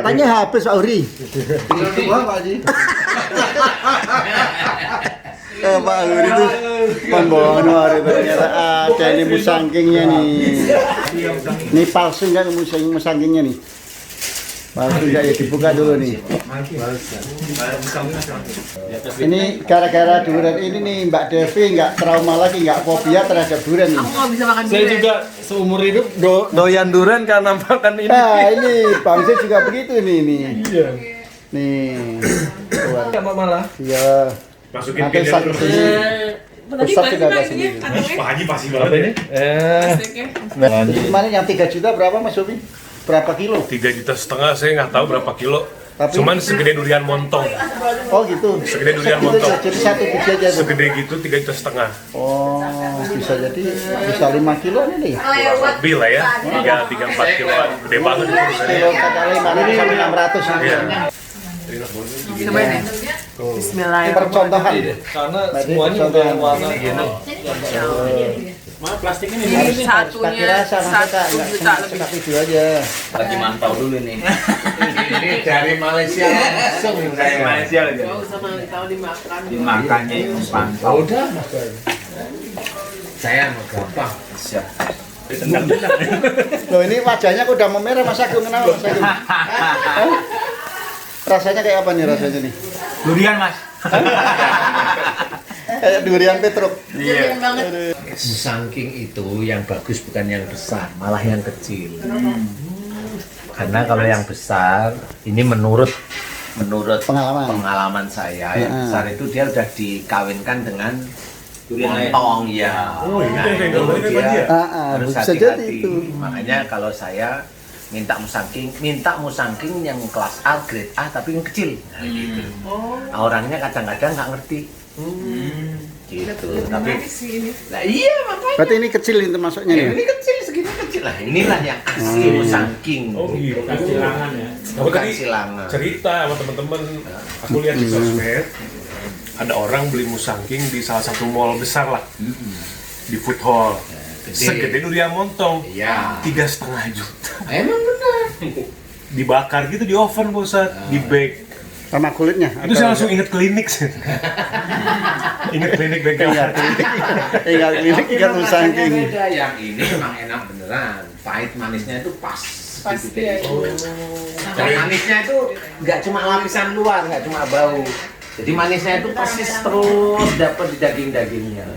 Katanya habis Pak Uri. Tinggal 2 Pak Haji. Pak Uri itu pembohong hari ternyata ada ini musangkingnya nih. Ini palsu nggak musangkingnya nih? Palsu nggak ya, dibuka dulu nih. Ini gara-gara durian ini nih Mbak Devi nggak trauma lagi, nggak fobia terhadap durian nih. Aku nggak bisa makan Saya durian. juga seumur hidup doyan durian karena makan ini. Nah ini Bang Zee juga begitu nih. Iya. Nih. Apa malah? Iya. Masukin Nanti ke satu sini. Tadi Ustaz pasti juga ada Pak, sendiri. ini kantongnya. Pak Haji pasti Apa banget ini? ya. Jadi kemarin yang 3 juta berapa Mas Sobi? Berapa kilo? 3,5 juta saya nggak tahu berapa kilo. Tapi- Cuman segede durian montong. Oh gitu. Segede durian Itu montong. jadi satu biji aja tuh. Segede gitu 3,5 juta. Oh, bisa jadi bisa 5 kilo ini. Kurang lebih lah ya. 3-4 kiloan. Gede banget itu Kilo duriannya. kali 500 sampai 600 Iya. Cobain ya. Bismillahirrahmanirrahim. Percontohan. Karena Berarti semuanya udah percontohan. warna gini. Ini Harus pakai satunya rasa Mas Kak, 1 nggak juta cuma lebih. sekap video aja. Lagi mantau dulu nih. Ini dari Malaysia langsung Dari Malaysia lagi. Gak usah tahu dimakan. Makanya itu pantau. Udah, Mas. Saya mau gampang. Siap. Loh ini wajahnya kok udah memerah Mas Agung, kenapa Mas Agung? Hah? Rasanya kayak apa nih rasanya nih? Durian, Mas. Kayak durian Petruk. Durian banget. Musangking itu yang bagus bukan yang besar, malah yang kecil. Karena kalau yang besar, ini menurut Pengalaman. saya, yang besar itu dia udah dikawinkan dengan Durian lain. montong ya. Oh, itu Nah, yang itu gambarnya kayak dia tadi ya? harus Bisa jadi hati-hati. itu. Makanya kalau saya minta musangking yang kelas A, grade A tapi yang kecil. Nah, gitu. Nah, orangnya kadang-kadang nggak ngerti. Gitu. Tapi nah iya makanya. Berarti ini kecil itu masuknya Ya, nih. ini kecil segini kecil lah. Inilah yang asli musangking. Oh gitu. Silangan ya. Aku Bukan tadi silangan. cerita sama temen-temen, aku lihat di sosmed, ada orang beli musangking di salah satu mall besar lah, di food hall. Gede. Segede durian montong, Iya. 3,5 juta. Emang benar. Dibakar gitu di oven Pak Ustadz, di bake. Sama kulitnya. Itu saya langsung inget klinik sih. Inget klinik bengkel. Ingat klinik, ingat musangking. Beda yang ini memang enak beneran. Pahit manisnya itu pas. Pasti Gitu ya. deh. Dan manisnya itu nggak cuma lapisan luar, nggak cuma bau. Jadi manisnya itu persis terus dapat di daging-dagingnya.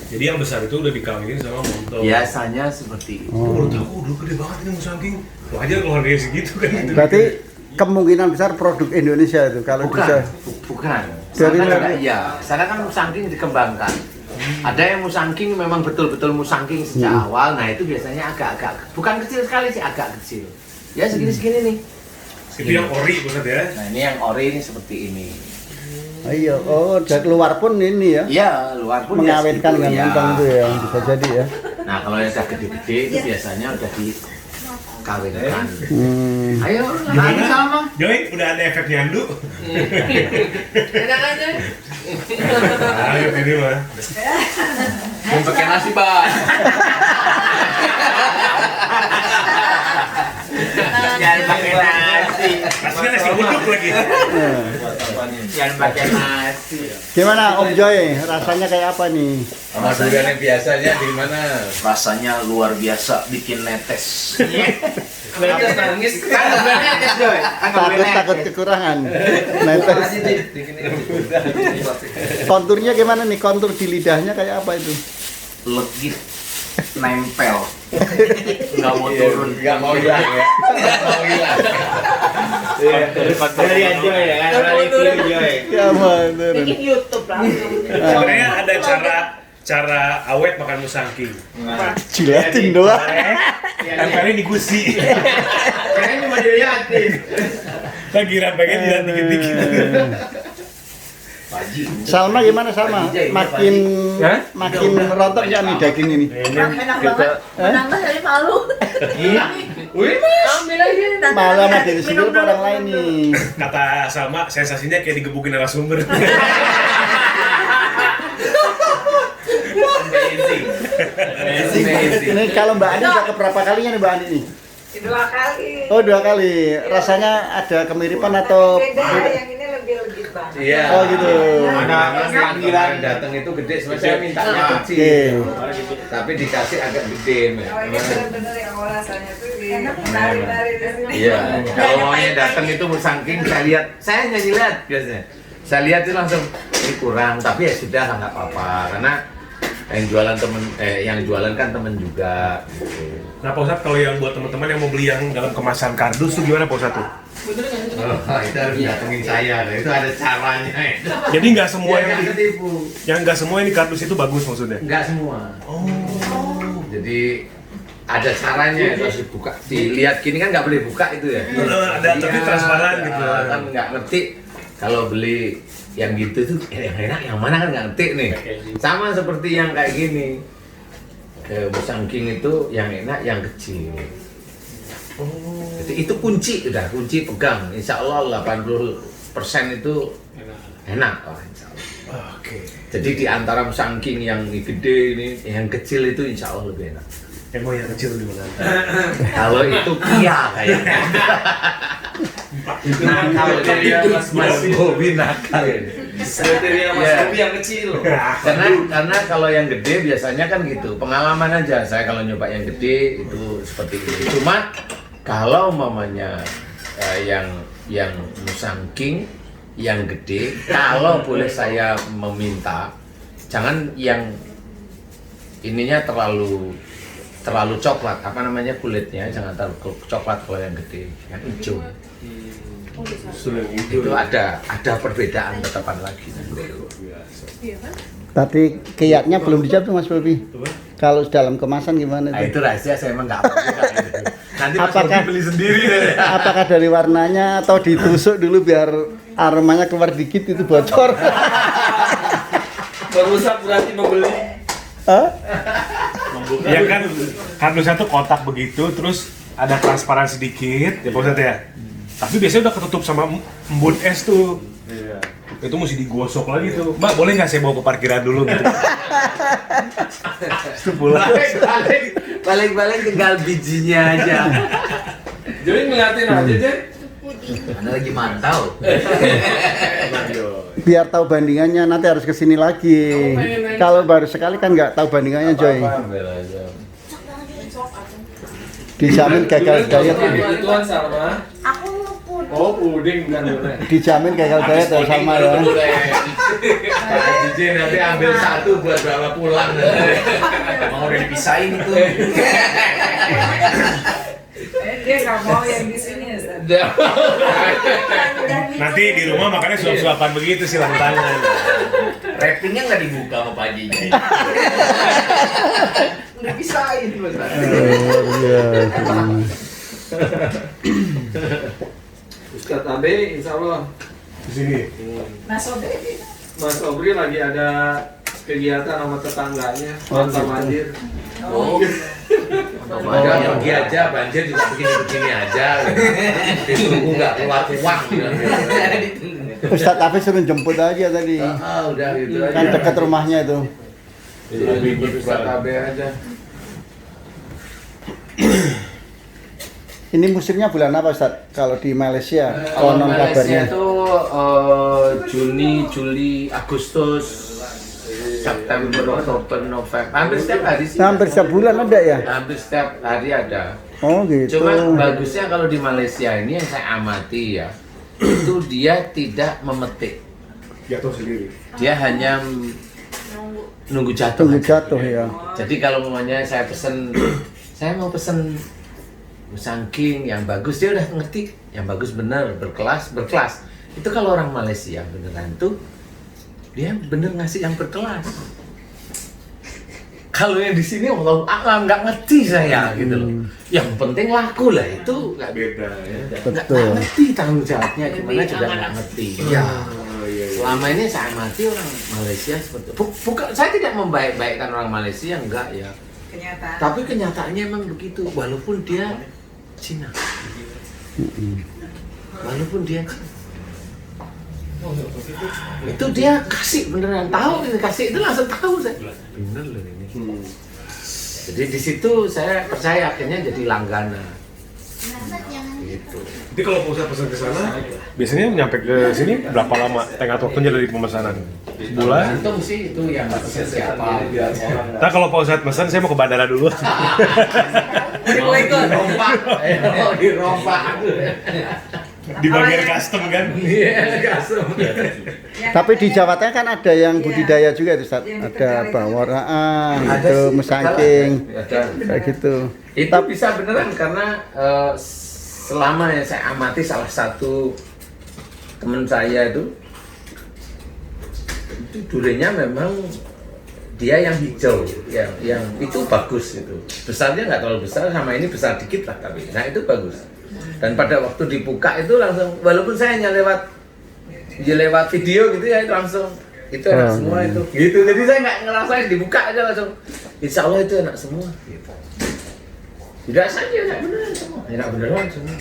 Jadi yang besar itu udah dikawinin sama montong. Biasanya seperti itu. Menurut aku udah gede banget ini musangking. Wajar kalau harganya segitu kan. Gitu. Berarti kemungkinan besar produk Indonesia itu kalau Bukan, bisa. bukan. Dari Sana mana? juga iya. Sana kan musangking dikembangkan. Ada yang musangking memang betul-betul musangking sejak awal. Nah itu biasanya agak-agak, bukan kecil sekali sih, agak kecil. Ya segini-segini nih. Itu yang ori Pak Ustadz ya. Nah ini yang ori ini seperti ini. Iya, oh dari luar pun ini ya. Iya, luar pun Mengawetkan ya dengan segitu, montong itu ya, bisa jadi ya. Nah kalau yang udah gede-gede itu biasanya udah dikawinkan. Ayo, lagi sama. Joy, udah ada efek nyandu. Enak aja. Ayo ini mah. Mau pakai nasi, Bang. Jangan pakai nasi. Nasinya nasi uduk lagi. Jangan pakai nasi. Gimana Om Joy, rasanya kayak apa nih? Sama durian yang biasanya di mana? Rasanya luar biasa, bikin netes. Netes nangis. Takut kekurangan. Netes. Konturnya gimana nih? Kontur di lidahnya kayak apa itu? Legit, nempel. Nggak mau turun. Enggak mau hilang ya. Enggak mau hilang. Ya bener. Bikin YouTube langsung. Sebenarnya ada cara awet makan musangking. Jilatin doang. Tempelnya di gusi. Kayaknya cuma dilihatin. Lagi pengen dilihat dikit-dikit. Salma gimana Salma? Makin rontok nggak nih daging ini? Enak banget. Menambah dari malu. Wih, Ambil aja. Malah sama diri sendiri apa orang lain nih. Kata Salma, sensasinya kayak digebukin narasumber. Ini kalau Mbak Ani udah keberapa kalinya nih Mbak Ani nih? 2 kali. Oh 2 kali. Rasanya ada kemiripan atau Beda, yang ini lebih legit banget. Iya. Oh gitu. Ada panggilan datang itu gede, sebenarnya saya mintanya kecil. Tapi dikasih agak gede. Oh ini bener-bener yang rasanya tuh menari-nari di sini. Iya. Kalau maunya datang itu saking saya nyanyi lihat biasanya. Saya lihat itu langsung ini kurang, tapi ya sudah lah nggak apa-apa karena yang jualan kan temen juga. Gitu. Nah Pak Ustadz, kalau yang buat teman-teman yang mau beli yang dalam kemasan kardus tuh gimana Pak Ustadz tuh? Oh, itu harus datengin saya, itu ada caranya. Jadi nggak semua Biar nggak ketipu. yang nggak semua yang di kardus itu bagus maksudnya? Nggak semua. Oh. Jadi ada caranya itu harus dibuka. Dilihat gini kan nggak boleh buka itu ya. Ada tapi transparan gitu. Kan nggak ngerti kalau beli yang gitu tuh yang enak yang mana kan nggak ngerti nih. Sama seperti yang kayak gini. Musangking itu yang enak yang kecil. Jadi itu kunci pegang. Insya Allah 80% itu enak lah insya Allah. Oke. Jadi di antara musangking yang gede ini, yang kecil itu insya Allah lebih enak. Emang yang kecil di mana? Kalau itu kia kayaknya. Nakal itu Mas Bobi nakal. Kriteria Mas Bobi yang kecil. Karena kalau yang gede biasanya kan gitu. Pengalaman aja saya kalau nyoba yang gede itu seperti itu. Cuma kalau mamanya yang musangking yang gede, kalau boleh saya meminta, jangan yang ininya terlalu coklat, apa namanya kulitnya jangan terlalu coklat kalau yang gede, yang hijau. Itu ada perbedaan tetapan lagi. Tapi keyaknya belum dijawab tuh Mas Bobi. Kalau dalam kemasan gimana Nah, itu tuh? rahasia saya emang nggak apa-apa. Nanti Mas Apakah- Bobi beli sendiri. Apakah dari warnanya atau ditusuk dulu biar aromanya keluar dikit itu bocor? Berusaha berarti membeli. Hah? Ya kan kardusnya tuh kotak begitu, terus ada transparan sedikit, ya Pak Ustadz ya. Tapi biasanya udah ketutup sama embun es tuh. Iya. Itu mesti digosok lagi tuh. Mbak, boleh nggak saya bawa ke parkiran dulu gitu? Itu pulang. Balik tinggal bijinya aja. Jadi ngeliatin aja deh. Mana lagi mantau. Biar tahu bandingannya nanti harus kesini lagi. Kalau baru sekali kan nggak tahu bandingannya Joy. Dijamin gagal diet. Ituan sama. Aku mau puding. Oh, puding kan bener. Dijamin gagal diet ya sama ya. Pak Jijin nanti ambil satu buat bawa pulang. Mau udah dipisahin itu. Dia nggak mau yang di sini ya. Nanti di rumah makannya suap-suapan begitu silang tangan. Wrappingnya nggak dibuka sama Pak Jijin. Udah pisahin Mas. Ustadz Abe, insya Allah. Di sini. Mas Sobri. Mas Obri lagi ada kegiatan sama tetangganya, antar mandir. Oh. Ada pergi aja, banjir juga begini-begini aja. Ditunggu nggak keluar uang. Ustadz Hafiz suruh jemput aja tadi. Udah gitu aja. Kan dekat rumahnya itu. Buat AB aja. Ini musimnya bulan apa Ustadz? Kalau di Malaysia, Kalau konon Malaysia kabarnya. itu Juni, Juli, Agustus, September, Oktober, November. Hampir setiap hari sih. Hampir setiap bulan ada ya? Hampir setiap hari ada. Oh gitu. Cuma bagusnya kalau di Malaysia ini yang saya amati ya, itu dia tidak memetik. Jatuh sendiri. Dia hanya nunggu jatuh. Tunggu aja. jatuh ya. Jadi kalau mamanya saya pesen, saya mau pesen musangking yang bagus, dia udah ngerti yang bagus bener, berkelas. Itu kalau orang Malaysia beneran tuh dia bener ngasih yang berkelas. Kalau yang di sini Allah alam nggak ngerti saya gitu loh. Yang penting laku lah itu nggak Beda ya. nggak Betul. ngerti tanggung jawabnya gimana juga nggak ngerti. Ya. Oh, iya. Selama ini saya amati orang Malaysia seperti bukan saya tidak membaik-baikkan orang Malaysia enggak ya. Kenyataan. Tapi kenyataannya emang begitu walaupun dia Cina. Walaupun dia Cina. Itu dia kasih beneran tahu ini kasih itu langsung tahu saya. Bener loh ini. Jadi di situ saya percaya akhirnya jadi langganan. Gitu. Jadi kalau Pak Ustadz pesan ke sana, biasanya nyampe ke sini berapa lama tengah waktunya dari pemesanan? Sebulan? Tergantung sih itu yang pesen siapa. Nah kalau Pak Ustadz pesan, saya mau ke bandara dulu. Dirompak. Di bagian custom kan? Iya, custom. Tapi di Jawa Tengah kan ada yang budidaya juga itu, Ustaz. Ada bawaraan, Ada itu sih, musangking, ada. kayak gitu. Itu bisa beneran karena selama yang saya amati salah satu teman saya itu duriannya memang dia yang hijau, yang itu bagus itu. Besarnya nggak terlalu besar, sama ini besar dikit lah tapi. Nah itu bagus. Dan pada waktu dibuka itu langsung, walaupun saya hanya lewat video gitu ya, itu langsung itu enak semua itu. Gitu. Jadi saya nggak ngerasain, dibuka aja langsung. Insya Allah itu enak semua. Gitu. Tidak saja enak beneran semua, enak beneran semua.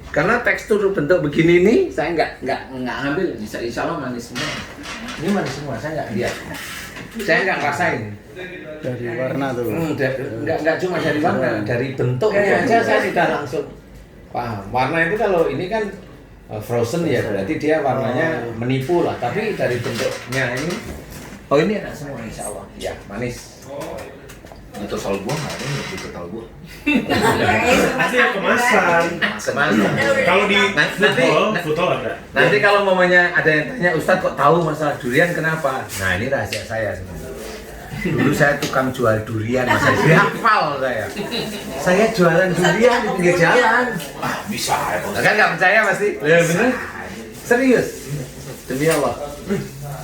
Karena tekstur bentuk begini ini saya nggak ngambil, insya Allah manis semua. Ini manis semua, saya nggak lihat. Saya nggak ngerasain. Dari warna tuh. Nggak cuma dari warna, dari bentuknya aja saya sudah langsung paham. Warna itu kalau ini kan frozen ya, berarti dia warnanya menipu lah. Tapi dari bentuknya ini, oh ini enak semua insya Allah. Ya manis. Itu total buah nggak ada yang lebih total buah. Ada yang kemasan. Kemasan. Kalau di Nanti- food hall ada. Nanti kalau mamanya ada yang tanya, Ustadz kok tahu masalah durian kenapa? Nah ini rahasia saya sebenarnya. Dulu saya tukang jual durian, masa hafal saya. Saya jualan durian di pinggir jalan. Ah, bisa ya Pak. Kan nggak percaya pasti? Ya bener. Serius. Demi Allah.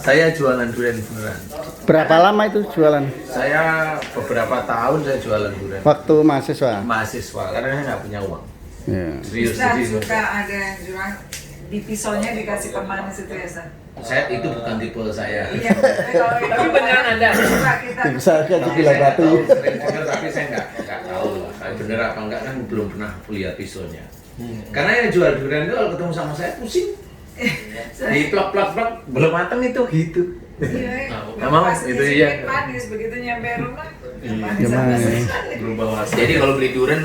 Saya jualan durian beneran. Berapa lama itu jualan? Saya beberapa tahun saya jualan durian. Waktu mahasiswa. Mahasiswa, karena saya nggak punya uang. Ya. Serius. Ustaz serius. suka ada yang jual di pisaunya dikasih pemanis itu ya, Ustaz? Saya itu bukan tipe saya. Iya, kalau itu Tapi beneran ada. suka kita. Bisa aja di Tapi Gila saya Batu. tahu, sering dengar, tapi saya nggak tahu lah. Kalau bener apa enggak kan belum pernah lihat pisaunya. Karena yang jual durian itu kalau ketemu sama saya pusing. Di plak belum matang itu gitu. Iya, Nggak mau, pas itu di iya. sini manis begitu nyampe rumah. Manis Gimana? sama sekali. Berubah warna. Jadi kalau beli durian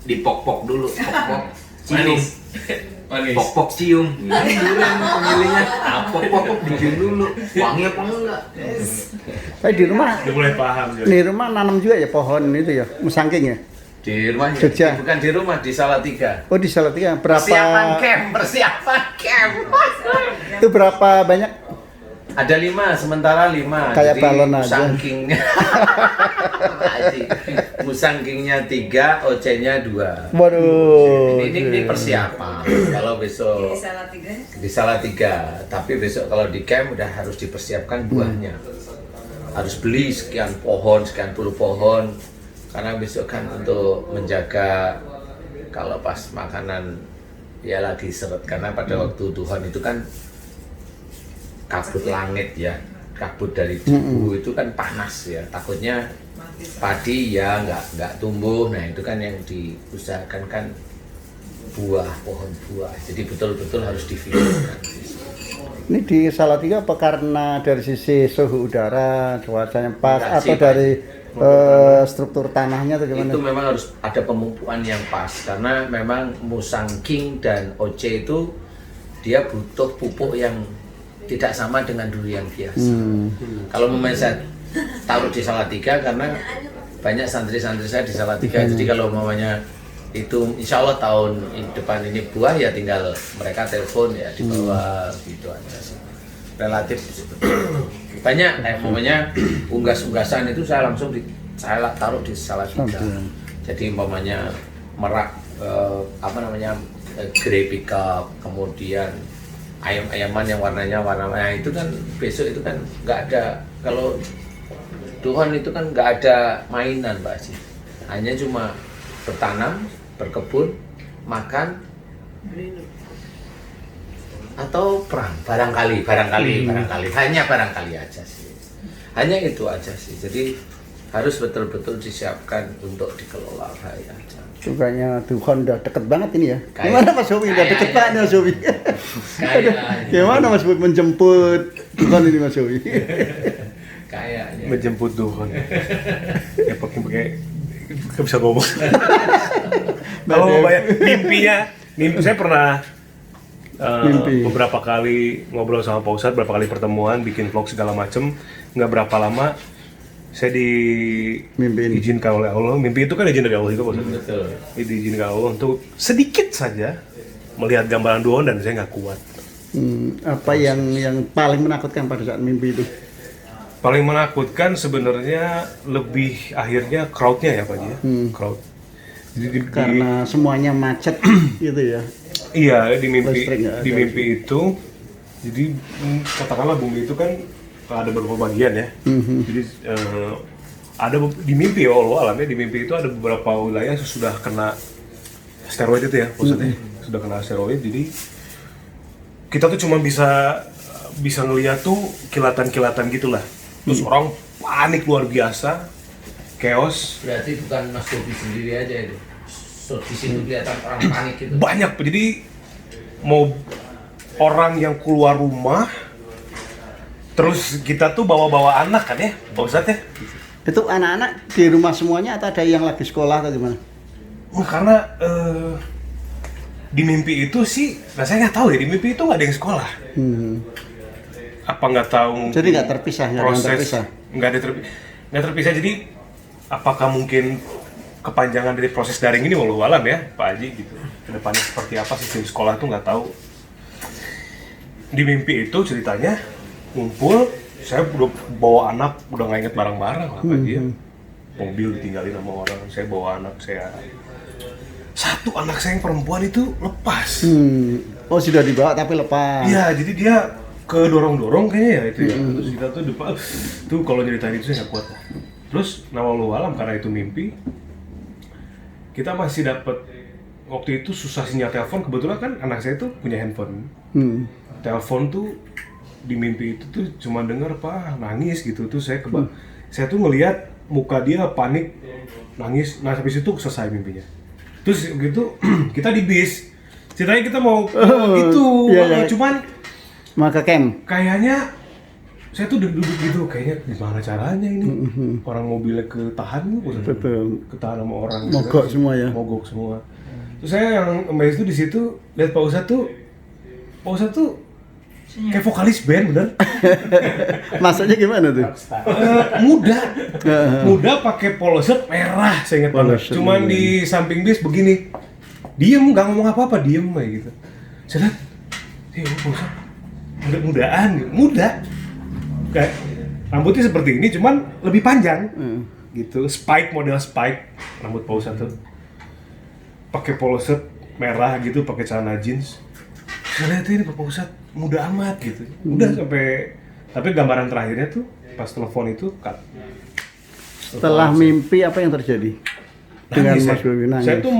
dipok-pok dulu, pok-pok cium. Manis. Pok-pok cium. Ini durian pemilihnya. Nah, pok-pok dicium dulu. Wangi apa enggak? Tapi di rumah, Udah mulai paham jadi. di rumah nanam juga ya pohon itu ya, musangking ya. Di rumah ya? Jogja. Bukan di rumah, di Salatiga. Oh di Salatiga Persiapan berapa? camp, persiapan camp. Itu berapa banyak? Ada 5, sementara 5. Kayak Jadi balon aja. musangkingnya. Musangkingnya 3, OC-nya 2. Waduh. Ini persiapan. Kalau Di besok Salatiga. di Salatiga, tapi besok kalau di camp udah harus dipersiapkan buahnya. Harus beli sekian pohon, sekian puluh pohon. Karena besok kan untuk menjaga kalau pas makanan ya lagi seret. Karena pada waktu Tuhan itu kan kabut langit ya, kabut dari debu itu kan panas ya. Takutnya padi ya nggak tumbuh. Nah itu kan yang diusahakan kan buah, pohon buah. Jadi betul-betul harus difikirkan. Ini di Salatiga apa karena dari sisi suhu udara, cuacanya pas, Enggak atau sih, dari struktur tanahnya atau gimana? Itu memang harus ada pemupuan yang pas karena memang musangking dan oce itu dia butuh pupuk yang tidak sama dengan durian biasa. Kalau memang saya taruh di Salatiga karena banyak santri-santri saya di Salatiga, jadi kalau mamanya itu insya Allah tahun depan ini buah ya tinggal mereka telepon ya dibawa gitu aja sih. Relatif banyak kayak mamanya unggas-unggasan itu saya langsung saya taruh di Salatiga. Jadi mamanya merak grey pickup, kemudian ayam-ayaman yang warnanya warna itu kan besok itu kan nggak ada, kalau Tuhan itu kan nggak ada mainan Mbak Haji, hanya cuma bertanam, berkebun, makan, atau perang barangkali hanya barangkali aja sih, hanya itu aja sih. Jadi harus betul-betul disiapkan untuk dikelola baik aja. Sukanya Tuhan udah deket banget ini ya. Kayak- Gimana Mas Bobi? Udah deket kayaknya. banget Mas Bobi. Gimana Mas Bobi menjemput Tuhan ini Mas Bobi? Kayaknya. Menjemput Tuhan. Ya pakai nggak bisa ngomong. Kalau mau bayar mimpi saya pernah Mimpi. beberapa kali ngobrol sama Pak Ustadz, berapa kali pertemuan, bikin vlog segala macem, nggak berapa lama saya Mimpiin. diizinkan oleh Allah. Mimpi itu kan izin dari Allah juga Pak Ustadz. Betul. Diizinkan Allah untuk sedikit saja melihat gambaran doang dan saya nggak kuat. Apa yang paling menakutkan pada saat mimpi itu? Paling menakutkan sebenarnya lebih akhirnya crowdnya ya Pak Ji ya. Crowd. Jadi Karena semuanya macet gitu ya. iya di mimpi Listrik nggak ada. di mimpi itu jadi katakanlah bumi itu kan ada beberapa bagian ya. Jadi ada di mimpi ya Allah alam ya, di mimpi itu ada beberapa wilayah sudah kena asteroid itu ya maksudnya sudah kena asteroid, jadi kita tuh cuma bisa ngeliat tuh kilatan-kilatan gitulah. Terus orang panik luar biasa, chaos. Berarti bukan Mas Bobi sendiri aja itu. So, di situ kelihatan orang panik gitu. Banyak, jadi mau orang yang keluar rumah, terus kita tuh bawa-bawa anak kan ya, Pak Ustadz ya? Itu anak-anak di rumah semuanya atau ada yang lagi sekolah atau gimana? Karena di mimpi itu sih, nah saya nggak tahu ya, di mimpi itu nggak ada yang sekolah. Apa nggak tahu? Jadi nggak terpisah, nggak ada yang terpisah. Nggak terpisah. Jadi apakah mungkin kepanjangan dari proses daring ini walau alam ya, Pak Haji gitu. Kedepannya seperti apa sistem sekolah tuh nggak tahu. Di mimpi itu ceritanya ngumpul, saya udah bawa anak, udah nggak inget barang-barang lah Pak Haji ya. Mobil ditinggalin sama orang, saya bawa anak saya. Satu anak saya yang perempuan itu lepas. Oh sudah dibawa tapi lepas. Iya, jadi dia kedorong-dorong kayaknya ya itu ya. Terus kita tuh depan, tuh kalau nyeritain itu saya nggak kuat lah. Terus nama lu alam karena itu mimpi, kita masih dapat waktu itu susah sinyal telepon. Kebetulan kan anak saya tuh punya handphone. Telepon tuh di mimpi itu tuh cuma denger Pak nangis gitu. Tuh saya saya tuh ngelihat muka dia panik, nangis. Nah habis itu selesai mimpinya. Terus gitu kita di bis. Ceritanya kita mau gitu, iya. cuman Maka camp. kayaknya saya tuh duduk gitu, kayaknya gimana caranya ini orang mobilnya ketahan, Betul. ketahan sama orang, Mogok semua ya. mogok semua. Terus saya yang amazed tuh di situ lihat Pak Ustadz tuh kayak vokalis band bener. Maksudnya gimana tuh? Muda pakai polo shirt merah, saya ingat banget. Polo shirt Cuman merah. di samping bis begini, diem nggak ngomong apa-apa, diem kayak gitu. Saya lihat, Pak Ustadz muda-mudaan, muda. Kayak rambutnya seperti ini, cuman lebih panjang, gitu. Spike, model spike, rambut Pak Ustadz tuh. Pakai polo shirt merah gitu, pakai celana jeans. Saya lihat ini Pak Ustadz muda amat gitu. Udah sampai, tapi gambaran terakhirnya tuh pas telepon itu cut. Setelah mimpi apa yang terjadi? Dengan Nangis, Mas Bobi nangis. saya tuh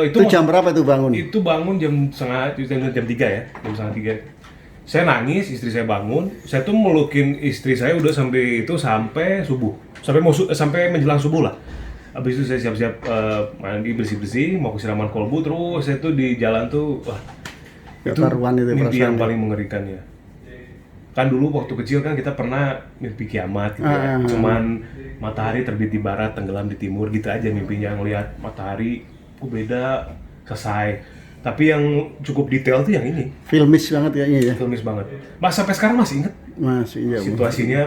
itu jam berapa tuh bangun? Itu bangun jam 3 ya, jam 3:30. Saya nangis, istri saya bangun. Saya tuh melukin istri saya udah sampai subuh, sampai menjelang subuh lah. Habis itu saya siap-siap mandi bersih-bersih, mau ke siraman kolbu, terus saya tuh di jalan tuh, wah, Gak itu karuan itu mimpi perasaan. yang paling mengerikan ya. Kan dulu waktu kecil kan kita pernah mimpi kiamat gitu ya. Cuman matahari terbit di barat, tenggelam di timur gitu aja mimpinya, ngelihat matahari beda, selesai. Tapi yang cukup detail tuh yang ini. Filmis banget kayaknya ya. Filmis banget. Mas sampai sekarang masih inget Masih iya. Bu. situasinya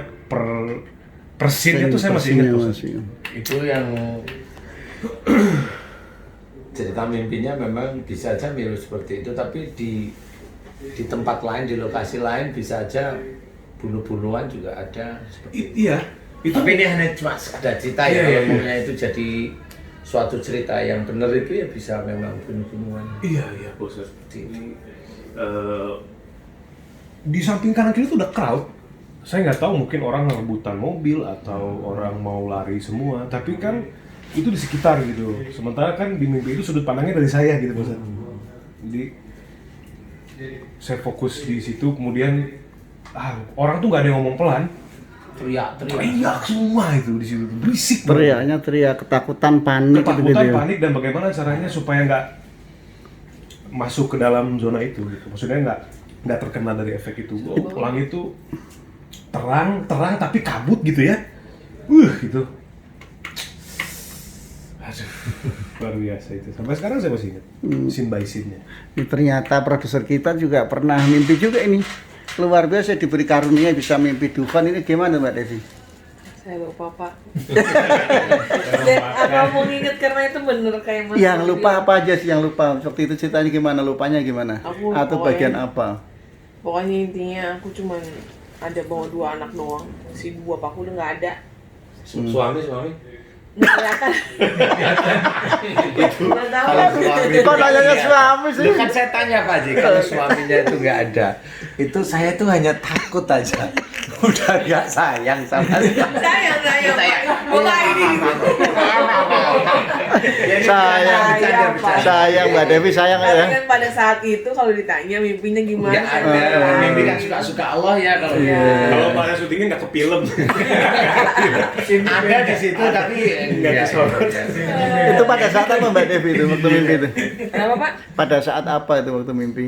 persinnya tuh saya masih inget. Masih. Itu yang cerita mimpinya memang bisa aja mirip seperti itu, tapi di tempat lain, di lokasi lain bisa aja bunuh-bunuhan juga ada seperti itu. Iya. Itu Tapi ini hanya cuma sekedar cerita Iya, ya, iya, kalau punya itu jadi suatu cerita yang benar itu ya bisa memang bunuh-bunuhan. Iya, bos. Seperti ini. Di samping kanan kiri tuh udah crowd. Saya nggak tahu mungkin orang rebutan mobil atau orang mau lari semua. Tapi kan itu di sekitar gitu. Sementara kan di mimpi itu sudut pandangnya dari saya gitu, bos. Jadi saya fokus di situ. Kemudian orang tuh nggak ada yang ngomong pelan. Teriak semua itu di situ, berisik. Teriaknya teriak ketakutan, panik Ketakutan, gitu ya. panik, dan bagaimana caranya supaya nggak masuk ke dalam zona itu gitu. Maksudnya nggak terkena dari efek itu. Langit itu terang tapi kabut gitu ya. Gitu. Aduh. Luar biasa itu. Sampai sekarang saya masih ingat scene by scene-nya. Ini ternyata produser kita juga pernah mimpi juga ini. Luar biasa diberi karunia bisa mimpi dukun. Ini gimana Mbak Devi? Saya lupa Pak. Apa mau nginget karena itu bener kayak Mas. Yang lupa apa aja sih yang lupa? Waktu itu ceritanya gimana? Lupanya gimana? Aku Atau pokoknya- bagian apa? Pokoknya intinya aku cuman ada bawa 2 anak doang. Si bapakku udah nggak ada. Suami. Nggak kelihatan. Nggak tahu. Kok nanya suami sih? Loh, kan saya tanya Pak Haji, kalau suaminya itu nggak ada, itu saya tuh hanya takut aja, udah nggak sayang sama dia. Sayang Pak. Bukan ini. Sayang Mbak Devi sayang Tapi ya. kan pada saat itu kalau ditanya mimpinya gimana? Nggak ada, mimpi kan suka-suka Allah ya kalau Kalau pada syutingnya nggak ke film. ada di situ tapi Nggak disorot. Itu pada saat apa Mbak Devi itu waktu mimpi itu? Kenapa Pak? Pada saat apa itu waktu mimpi?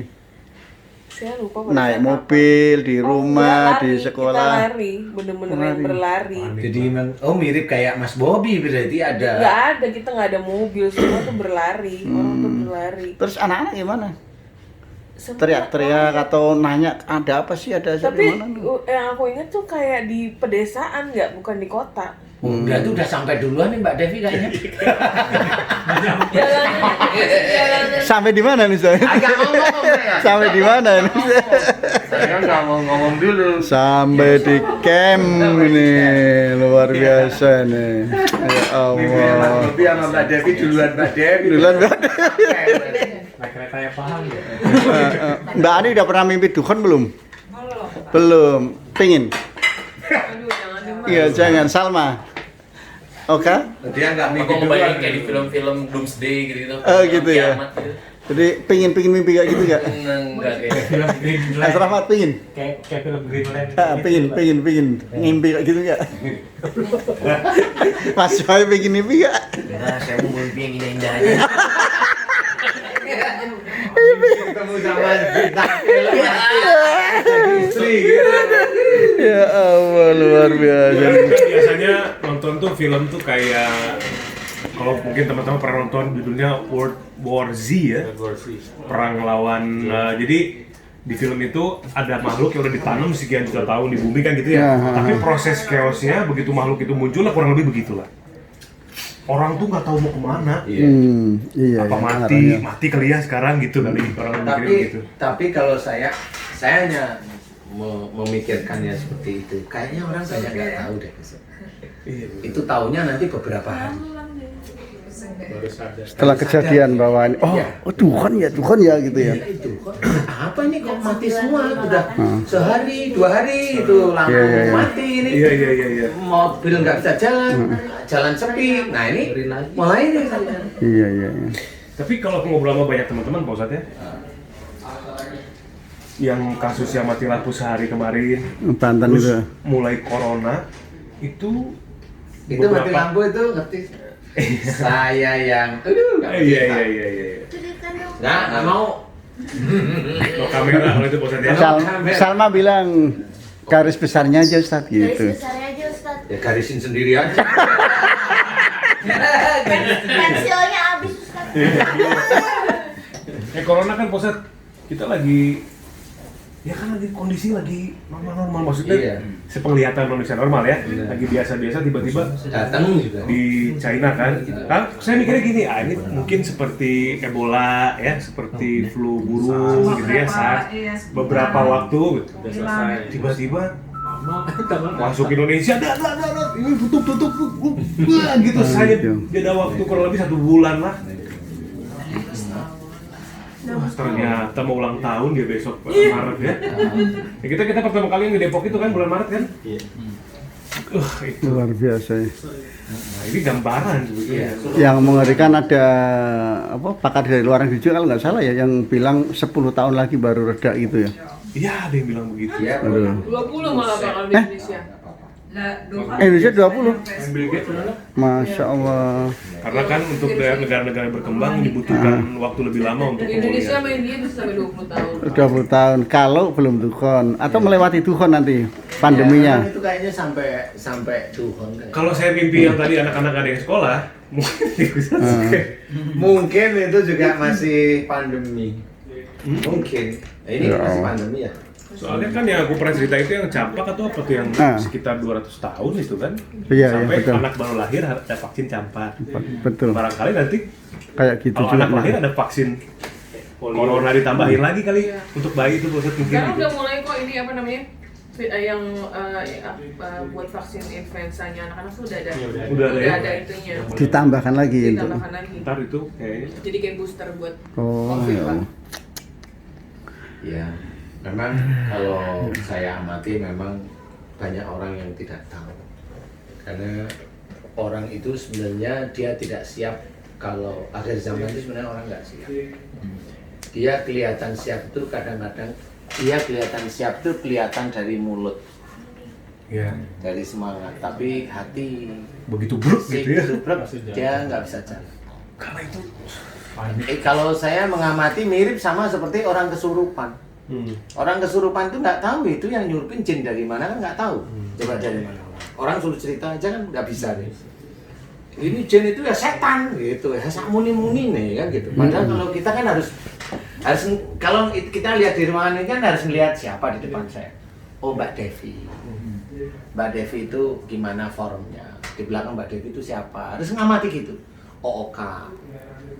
Saya lupa pada Naik saat mobil, di apa. rumah, Enggak, di lari. sekolah. Kita lari, bener-bener yang berlari. jadi mirip kayak Mas Bobby berarti ada. Nggak ada, kita nggak ada mobil, semua tuh berlari, orang tuh berlari. Terus anak-anak gimana? Semua Teriak-teriak atau nanya ada apa sih, ada Tapi gimana? yang aku ingat tuh kayak di pedesaan nggak, bukan di kota. Udah tuh udah sampai duluan nih Mbak Devi kayaknya. Jalanan Sampai di mana nih saya? Agak ngomong ya. Sampai di mana nih? Saya nggak mau ngomong dulu. Sampai di camp nih, luar biasa nih. Ya Mimpi Mas Allah. Bobby sama Mbak Devi duluan Mbak Devi. Duluan Mbak. Naik kereta ya paham ya. Mbak Ani udah pernah mimpi dukun belum? Belum. Pingin? aduh jangan dimana. Iya jangan. Salma. Oke. Dia nggak mimpi Aku duluan. ngebayangin kayak di film-film Doomsday gitu. Oh, gitu ya. Kiamat gitu. Jadi pingin mimpi kayak gitu gak? Enggak kayak. Mas Rahmat pingin? Kayak film Greenland. Pingin ngimpi kayak gitu gak? Mas Joy pingin mimpi gak? Nah, saya mau mimpi yang indah-indah aja. Ketemu sama bintang film. Istri gitu. Ya Allah luar biasa. Biasanya nonton tuh film tuh kayak kalau mungkin teman-teman pernah nonton judulnya World War Z ya, perang lawan. Jadi di film itu ada makhluk yang udah ditanam sekian juta tahun di bumi kan gitu ya. Ya. Tapi proses chaosnya begitu makhluk itu muncul lah kurang lebih begitulah. Orang tuh nggak tahu mau kemana. Iya. Apa ya, mati kali ya sekarang gitu kali orang mikirnya begitu. Tapi kalau saya hanya memikirkannya seperti itu. Kayaknya orang banyak nggak tahu deh. Itu taunya nanti beberapa hari. Setelah kejadian bahwa ini, Tuhan ya gitu ya. Itu kok apa ini kok mati semua udah sehari 2 hari itu langsung Iya. mati ini. Iya. Mobil nggak bisa jalan sepi. Nah ini mulai nih. Iya. Tapi kalau aku ngobrol sama banyak teman-teman Pak Ustadz ya, yang kasusnya mati lampu sehari kemarin, Banten terus itu. mulai corona itu Itu mati lampu itu ngerti. Saya yang nggak Iya. nggak mau. No kamera kalau itu Pak Ustadz ya. Salma bilang garis besarnya aja Ustaz Garis gitu. besarnya aja Ustaz. Ya garisin sendiri aja. Pensilnya habis Ustaz. Corona kan Pak Ustadz, kita lagi ya kan lagi kondisi lagi normal maksudnya Iya. sepenglihatan manusia normal ya, lagi biasa-biasa tiba-tiba Datang juga. di China kan saya mikirnya gini, ini mungkin seperti Ebola ya, seperti flu burung gitu ya, SARS beberapa waktu tiba-tiba masuk Indonesia, ini tutup gitu saya jeda waktu kurang lebih 1 bulan lah. Wah, ternyata mau ulang tahun dia besok Maret ya. Kita pertama kali yang di Depok itu kan bulan Maret kan? Iya. Itu. Luar biasa ya. Nah, ini gambaran sebetulnya. Yang mengerikan ada pakar dari luar negeri juga kalau nggak salah ya yang bilang 10 tahun lagi baru reda gitu ya. Iya, ada yang bilang begitu. Ya, 20 malah bakal di Indonesia. Indonesia 20. Bill Gates adalah. Masya Allah. Karena kan untuk negara-negara berkembang dibutuhkan waktu lebih lama untuk Indonesia pemulihan. main dia bisa sampai 20 tahun. 20 tahun kalau belum Tuhan atau melewati Tuhan nanti pandeminya. Ya, itu kayaknya sampai Tuhan. Kalau saya mimpi yang tadi anak-anak ada yang sekolah, mungkin bisa Mungkin itu juga masih pandemi. Mungkin. Nah, ini Ya masih Allah. pandemi ya. Soalnya kan yang aku pernah cerita itu yang campak atau apa tuh yang sekitar 200 tahun itu kan. Iya, Sampai betul. anak baru lahir ada vaksin campak. Betul. Barangkali nanti Kayak gitu kalau juga. anak lahir ada vaksin corona ditambahin lagi kali untuk bayi itu proses mungkin Sekarang gitu. udah mulai kok ini apa namanya? Yang buat vaksin influenzanya anak-anak tuh udah ada. Udah ada ya? ada itunya. Ditambahkan lagi untuk. Ditambahkan lagi. Ntar itu kayaknya Jadi kayak booster buat Oh, COVID ya. kan. Ya, memang kalau saya amati memang banyak orang yang tidak tahu. Karena orang itu sebenarnya dia tidak siap kalau akhir zaman itu sebenarnya orang nggak siap. Dia kelihatan siap itu kadang-kadang dia kelihatan siap itu kelihatan dari mulut, ya dari semangat, tapi hati begitu buruk gitu ya. sebrek, dia nggak bisa jalan. Karena itu Kalau saya mengamati mirip sama seperti orang kesurupan. Orang kesurupan itu nggak tahu itu yang nyurupin jin dari mana kan nggak tahu. Coba dari mana? Orang suruh cerita aja kan nggak bisa deh. Ini jin itu ya setan gitu, ya muni-muni nih kan gitu. Padahal kalau kita kan harus kalau kita lihat di ruangan ini kan harus melihat siapa di depan saya. Oh, Mbak Devi. Mbak Devi itu gimana formnya? Di belakang Mbak Devi itu siapa? Harus ngamati gitu. Oh, Oka.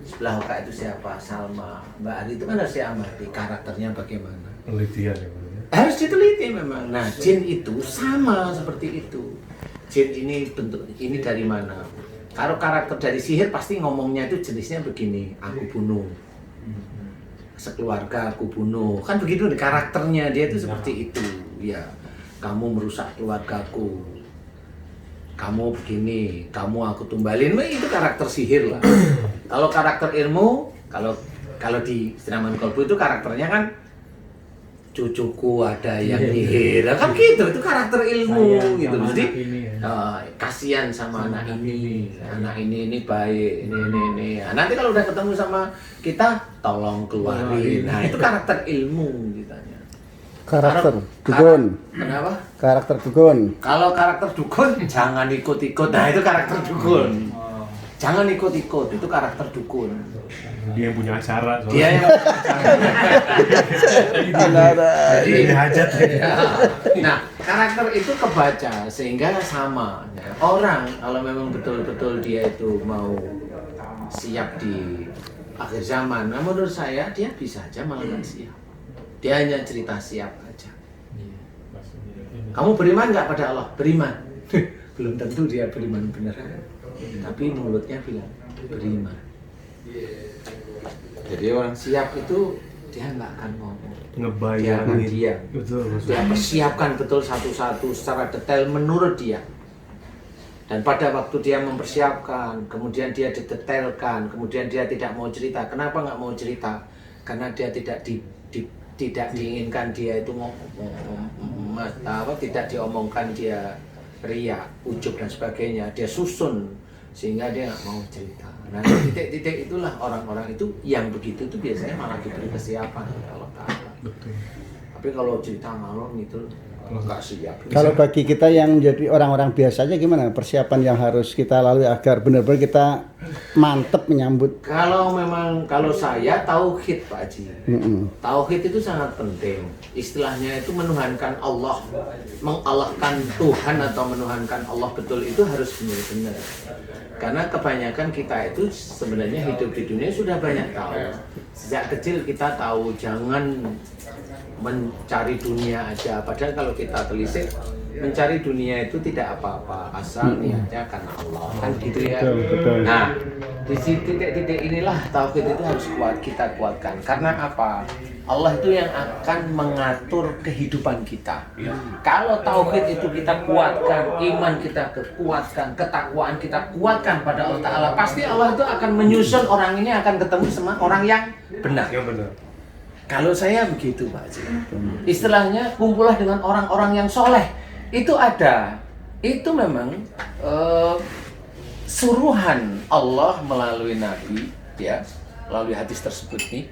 Sebelah Oka itu siapa? Salma. Mbak Ari itu kan harus diamati karakternya bagaimana. penelitian ya Bang, ya. Harus diteliti memang. Nah, jin itu sama seperti itu. Jin ini bentuk ini dari mana? Kalau karakter dari sihir pasti ngomongnya itu jenisnya begini, aku bunuh. Sekeluarga aku bunuh. Kan begitu nih karakternya dia itu seperti itu. Ya, kamu merusak keluargaku. Kamu begini, kamu aku tumbalin. Nah, itu karakter sihir lah. Kalau karakter ilmu, kalau di Senaman Kolbu itu karakternya kan cucuku ada yang nyihir, kan gitu, itu karakter ilmu gitu. Jadi kasihan sama anak ini baik, ini. Nah, nanti kalau udah ketemu sama kita, tolong keluarin. Nah, itu karakter ilmu ditanya. Karakter dukun. Kenapa? Karakter dukun. Kalau karakter dukun, jangan ikut-ikut. Nah, itu karakter dukun. Jangan ikut-ikut, itu karakter dukun. Dia yang punya acara soalnya. Dia yang Jadi hajat. Nah, karakter itu kebaca sehingga sama. Orang kalau memang betul-betul dia itu mau siap di akhir zaman, nah menurut saya dia bisa aja malah nggak siap. Dia hanya cerita siap aja. Kamu beriman nggak pada Allah? Beriman. Belum tentu dia beriman beneran. Tapi mulutnya bilang beriman. Jadi orang siap itu dia nggak akan ngomong. Dia akan Ngebayangin. diam. Betul. Dia persiapkan betul satu-satu secara detail menurut dia. Dan pada waktu dia mempersiapkan, kemudian dia didetailkan, kemudian dia tidak mau cerita. Kenapa nggak mau cerita? Karena dia tidak diinginkan dia itu tidak diomongkan dia riak, ujub dan sebagainya. Dia susun sehingga dia nggak mau cerita. Nah, titik-titik itulah orang-orang itu yang begitu itu biasanya malah diberi kesiapan oleh Allah Ta'ala. Betul. Tapi kalau cerita ngalor gitu nggak siap. Kalau bagi kita yang jadi orang-orang biasanya gimana persiapan yang harus kita lalui agar benar-benar kita mantep menyambut? Kalau saya tauhid Pak Haji. Tauhid itu sangat penting. Istilahnya itu menuhankan Allah, mengalahkan Tuhan atau menuhankan Allah betul itu harus benar-benar. Karena kebanyakan kita itu sebenarnya hidup di dunia sudah banyak tahu. Sejak kecil kita tahu jangan mencari dunia aja. Padahal kalau kita telisik, mencari dunia itu tidak apa-apa asal niatnya karena Allah. Kan gitu ya. Betul. Nah, di titik-titik inilah tauhid itu harus kita kuatkan. Karena apa? Allah itu yang akan mengatur kehidupan kita. Kalau tauhid itu kita kuatkan, iman kita kuatkan, ketakwaan kita kuatkan pada Allah Ta'ala, pasti Allah itu akan menyusun orang ini akan ketemu sama orang yang benar. Yang benar. Kalau saya begitu Pak Haji. Istilahnya kumpullah dengan orang-orang yang soleh. Itu ada itu memang suruhan Allah melalui Nabi, ya, melalui hadis tersebut nih,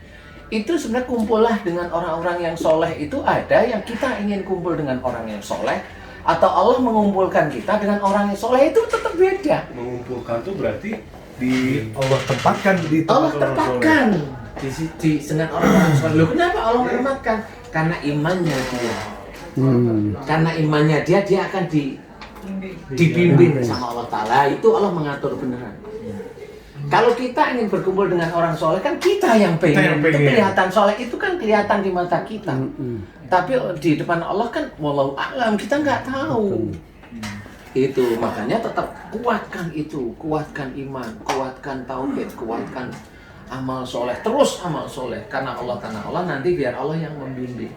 itu sebenarnya kumpullah dengan orang-orang yang soleh. Itu ada yang kita ingin kumpul dengan orang yang soleh, atau Allah mengumpulkan kita dengan orang yang soleh, itu tetap beda. Mengumpulkan tuh berarti Allah tempatkan di tempat Allah orang tempatkan di dengan orang-orang soleh. Loh, kenapa Allah tempatkan? Karena imannya dia. Karena imannya dia akan dibimbing sama Allah Ta'ala. Itu Allah mengatur beneran. Kalau kita ingin berkumpul dengan orang soleh, kan kita yang pengen. Itu kelihatan soleh, itu kan kelihatan di mata kita. Tapi di depan Allah kan wallahu a'lam, kita nggak tahu. Itu makanya tetap kuatkan itu, kuatkan iman, kuatkan tauhid, kuatkan amal soleh, terus amal soleh. Karena Allah nanti biar Allah yang membimbing.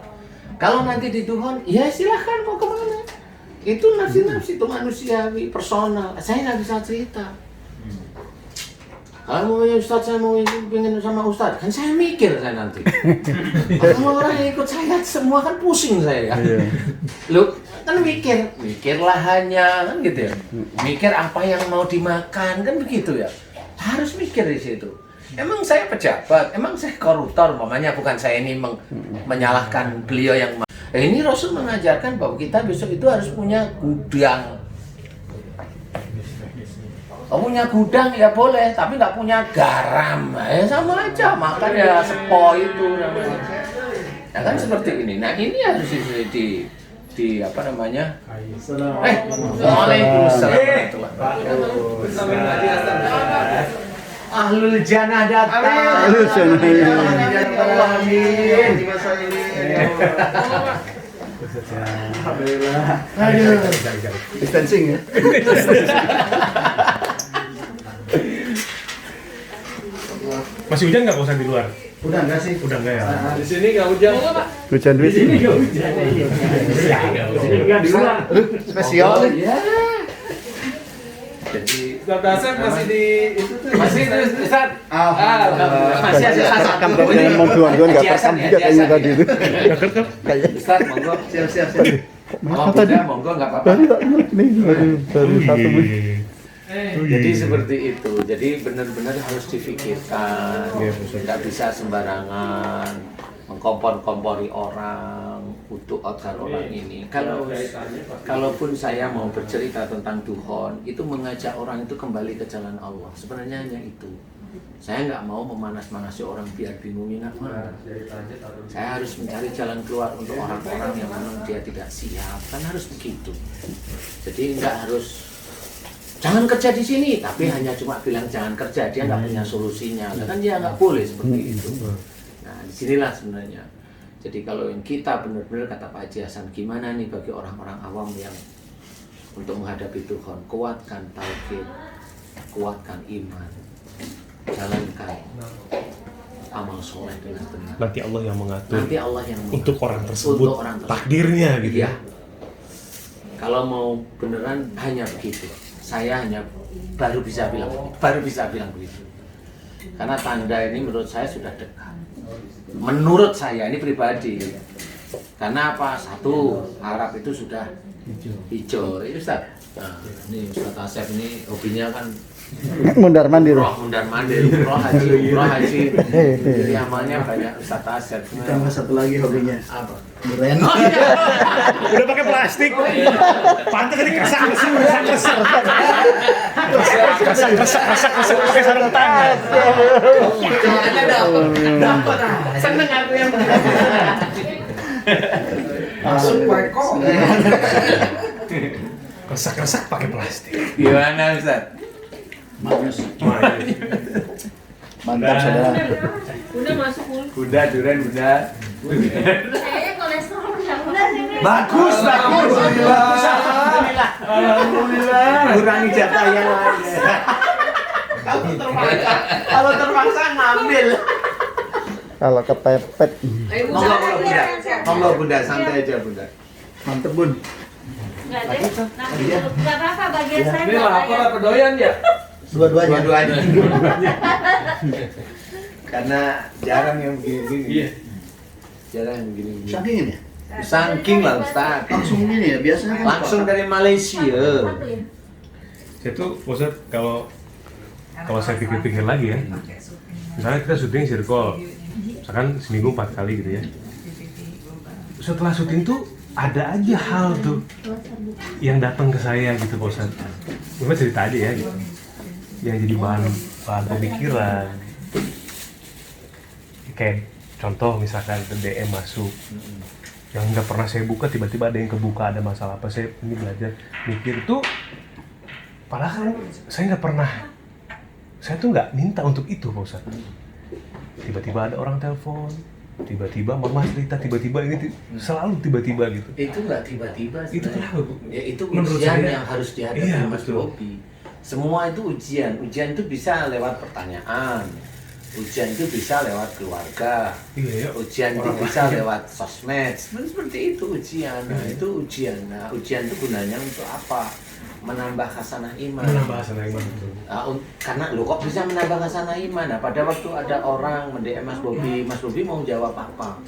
Kalau nanti di Tuhan, ya silahkan mau kemana. Itu nafsi-nafsi, itu manusiawi, personal. Saya nggak bisa cerita. Kalau mau Ustadz, saya mau pengen sama Ustadz, kan saya mikir saya nanti. Kalau orang yang ikut saya semua kan pusing saya ya. Lu kan mikirlah hanya kan gitu ya. Mikir apa yang mau dimakan kan begitu ya. Harus mikir di situ. Emang saya pejabat, emang saya koruptor, umpamanya bukan saya ini menyalahkan beliau yang. Ini Rasul mengajarkan bahwa kita besok itu harus punya gudang. Punya gudang ya boleh, tapi nggak punya garam, ya sama aja, makan ya sepo itu namanya. Ya kan seperti ini. Nah ini harus di apa namanya? Waalaikumsalam. Ahlul Jannah datang. Ahlul Jannah. Amin. Di masa ini. Alhamdulillah. Aduh. Distancing ya. Masih hujan nggak bosan di luar? Udah enggak sih? Udah nggak ya? Di sini nggak hujan. Hujan duit sini. Di luar. Spesial. Ya. Jadi Ustadz Asep masih di itu tuh. masih terus Ustaz. Masih ada rekam tadi yang mau duan-duan enggak rekam juga kayaknya tadi itu. Kayak Ustaz, monggo. siap. Mau tadi monggo enggak apa-apa. Tadi tak ingat nih baru satu menit. Jadi seperti itu. Jadi benar-benar harus difikirkan. Tidak bisa sembarangan mengkompor-kompori orang untuk agar orang ini. Kalaupun saya mau bercerita tentang Tuhan, itu mengajak orang itu kembali ke jalan Allah. Sebenarnya hanya itu. Saya nggak mau memanas-manasi orang biar bingung, nggak mau. Saya harus mencari jalan keluar untuk orang-orang yang memang dia tidak siap. Kan harus begitu. Jadi nggak harus jangan kerja di sini, tapi hanya cuma bilang jangan kerja, dia nggak punya solusinya. Kan dia nggak boleh seperti itu. Nah, disinilah sebenarnya. Jadi kalau yang kita benar-benar kata Pak Haji Hasan, gimana nih bagi orang-orang awam yang untuk menghadapi Tuhan, kuatkan tauhid, kuatkan iman, jalankan amal soleh dengan benar. Nanti Allah yang mengatur. Nanti Allah yang mengatur. Untuk orang tersebut, Untuk orang tersebut. takdirnya gitu. Iya. Kalau mau beneran hanya begitu. Saya hanya baru bisa bilang begitu. Karena tanda ini menurut saya sudah dekat. Menurut saya ini pribadi. Karena apa? Satu, Arab itu sudah hijau. Ini Ustaz. Nah, ini Ustaz Asep ini hobinya kan Mundar mandir. mundar mandir, umroh haji. Jadi amalnya banyak Ustaz Asep. Tambah satu lagi hobinya. Apa? Duren. Udah pakai plastik. Pantas tadi kesak pakai sarung tangan. Dapat. Seneng aku yang masuk kok. Kesak pakai plastik. Gimana Ustaz? Mantap saudara. Udah masuk mulut. Kuda, duren, kuda. Kayaknya kolesterol udah sini. Bagus. Alhamdulillah. Kurangi jatah yang lain. Kalau terpaksa ngambil. Kalau kepepet. Monggo bunda, santai aja bunda. Mantep bun. Enggak deh. Nanti enggak apa-apa bagian saya. Ini lapar apa doyan ya? Dua-duanya. Karena jarang yang begini-begini. Iya. Jarang yang begini-begini. Saking ini. Musangking lah Ustaz. Langsung ini ya, biasanya kan Langsung dari Malaysia. Saya tuh Ustaz kalau saya pikir-pikir lagi ya, misalnya kita syuting circle, misalkan seminggu 4 kali gitu ya. Setelah syuting tuh ada aja hal tuh yang datang ke saya gitu Pak Ustaz. Cuma cerita aja ya gitu. Yang jadi bahan pemikiran. Kayak contoh misalkan ke DM masuk yang nggak pernah saya buka, tiba-tiba ada yang kebuka, ada masalah apa, saya ini belajar mikir tuh, padahal kan saya nggak pernah, saya tuh nggak minta untuk itu Pak Ustaz. Tiba-tiba ada orang telepon, tiba-tiba mama cerita, tiba-tiba ini selalu tiba-tiba gitu. Itu nggak tiba-tiba Itu sebenarnya. kenapa Bu? Ya itu Menurut ujian saya- yang harus dihadapi Iya, Mas betul. Bobi. Semua itu ujian. Ujian itu bisa lewat pertanyaan. Ujian itu bisa lewat keluarga. Iya ya. Ujian itu Orang bisa lain. lewat sosmed. Seperti itu ujian. Nah, itu ujian. Nah, ujian itu gunanya untuk apa? Menambah hasanah iman. Menambah hasanah iman betul. Nah, karena lo kok bisa menambah hasanah iman? Nah, pada waktu ada orang mendm Mas Bobi mau jawab apa?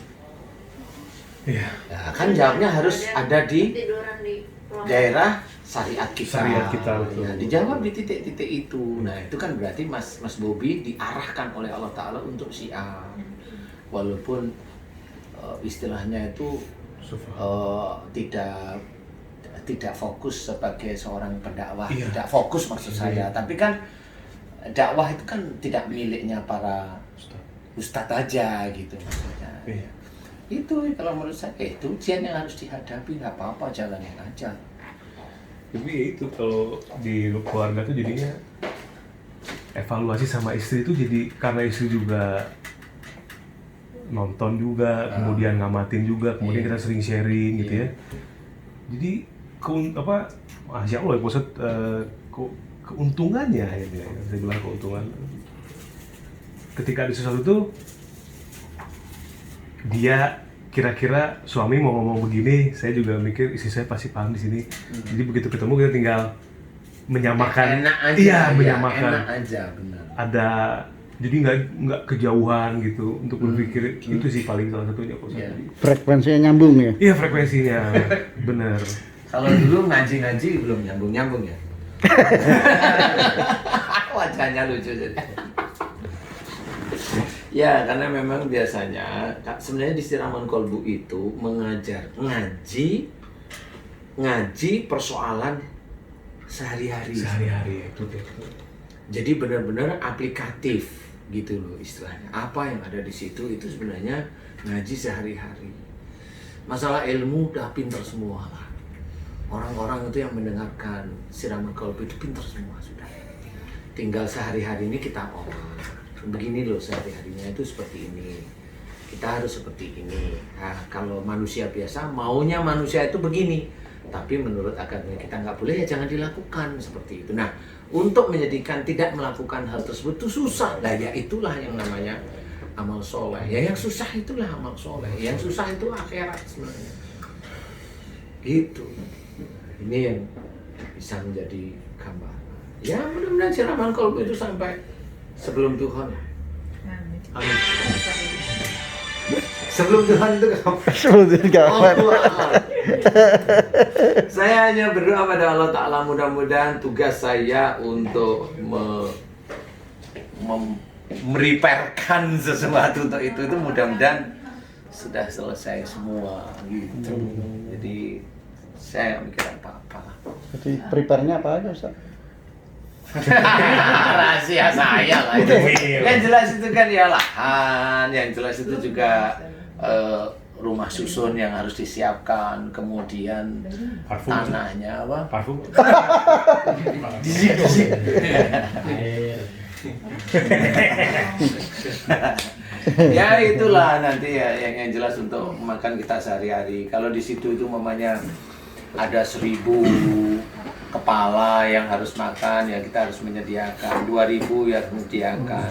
Iya. Nah, kan jawabnya harus ada di Tiduran di ruang. daerah syariat kita. Syariat kita, betul. Nah, dijawab di titik-titik itu. Nah, itu kan berarti Mas Bobi diarahkan oleh Allah Ta'ala untuk syiar. Walaupun istilahnya itu tidak fokus sebagai seorang pendakwah, Iya. tidak fokus maksud saya. Tapi kan dakwah itu kan tidak miliknya para ustadz aja gitu maksudnya. Iya. Itu kalau menurut saya itu ujian yang harus dihadapi, nggak apa-apa, jalanin aja. Tapi ya itu kalau di keluarga tuh jadinya evaluasi sama istri itu jadi karena istri juga nonton juga, kemudian ngamatin juga, kemudian kita sering sharing gitu ya. Jadi Masya Allah ya Ustaz, keuntungannya ya, saya bilang keuntungan. Ketika ada sesuatu tuh dia kira-kira suami mau ngomong begini, saya juga mikir istri saya pasti paham di sini. Jadi begitu ketemu kita tinggal menyamakan, Enak aja, iya ya, menyamakan. enak aja, benar. Ada jadi nggak kejauhan gitu untuk berpikir itu sih paling salah satunya Pak Ustaz. Iya. frekuensinya nyambung ya. Iya frekuensinya bener. Kalau dulu ngaji belum nyambung ya. Wajahnya lucu jadi. Ya, karena memang biasanya sebenarnya di Siraman Kolbu itu mengajar ngaji persoalan sehari-hari. Sehari-hari itu deh. Jadi benar-benar aplikatif gitu loh istilahnya. Apa yang ada di situ itu sebenarnya ngaji sehari-hari. Masalah ilmu udah pintar semua lah. Orang-orang itu yang mendengarkan Siraman Kolbu itu pintar semua sudah. Tinggal sehari-hari ini kita begini loh sehari-harinya itu seperti ini. Kita harus seperti ini. Nah, kalau manusia biasa maunya manusia itu begini. Tapi menurut agama kita nggak boleh ya jangan dilakukan seperti itu. Nah, untuk menjadikan tidak melakukan hal tersebut itu susah. Nah, ya itulah yang namanya amal soleh. Ya yang susah itulah amal soleh. Yang susah itu akhirat sebenarnya. Gitu. Ini yang bisa menjadi gambaran. Ya mudah-mudahan Siraman Kolbu itu sampai sebelum Tuhan. Amin. Sebelum Tuhan itu kapan? Sebetulnya kapan? Saya hanya berdoa pada Allah Ta'ala, mudah-mudahan tugas saya untuk meriperkan sesuatu untuk itu mudah-mudahan sudah selesai semua gitu. Jadi saya mikir apa-apa. Jadi prepare-nya apa aja Ustaz? Rahasia saya lah itu. Yang jelas itu kan ya lahan, yang jelas itu juga rumah susun yang harus disiapkan, kemudian Parfum. tanahnya apa? Parfum. Ya itulah nanti ya yang jelas untuk makan kita sehari-hari. Kalau di situ itu mamanya ada 1000 kepala yang harus makan, ya kita harus menyediakan 2000 ya menyediakan.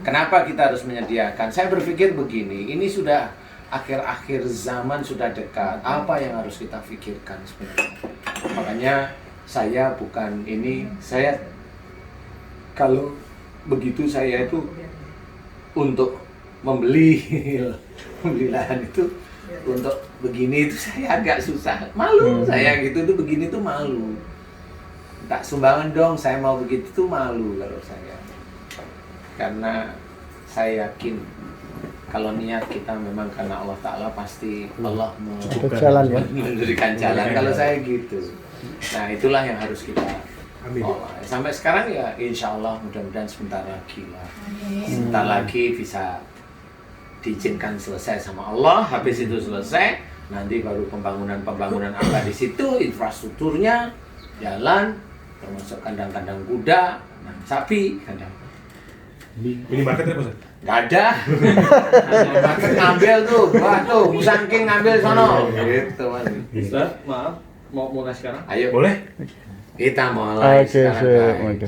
Kenapa kita harus menyediakan? Saya berpikir begini, ini sudah akhir-akhir zaman, sudah dekat. Apa yang harus kita pikirkan sebenarnya? Makanya saya bukan ini, saya kalau begitu saya itu untuk membeli lahan itu untuk begini itu saya agak susah, malu saya gitu tuh, begini tuh malu. Tak sumbangan dong, saya mau begitu tuh malu kalau saya. Karena saya yakin kalau niat kita memang karena Allah Ta'ala, pasti Allah Jalan ya. memberikan jalan. Kalau saya gitu. Nah itulah yang harus kita olah. Sampai sekarang ya insya Allah mudah-mudahan sebentar lagi lah. Sebentar lagi bisa diizinkan selesai sama Allah. Habis itu selesai, nanti baru pembangunan apa di situ, infrastrukturnya, jalan, termasuk kandang-kandang kuda, sapi, kandang. Minimarket apa, Ustaz? Nggak ada. Minimarket ngambil tuh, wah tuh, Musangking ngambil sono. Gitu man. Ustaz, maaf, mau mulai sekarang? Ayo, Boleh? kita mulai Oke, sekarang. oke.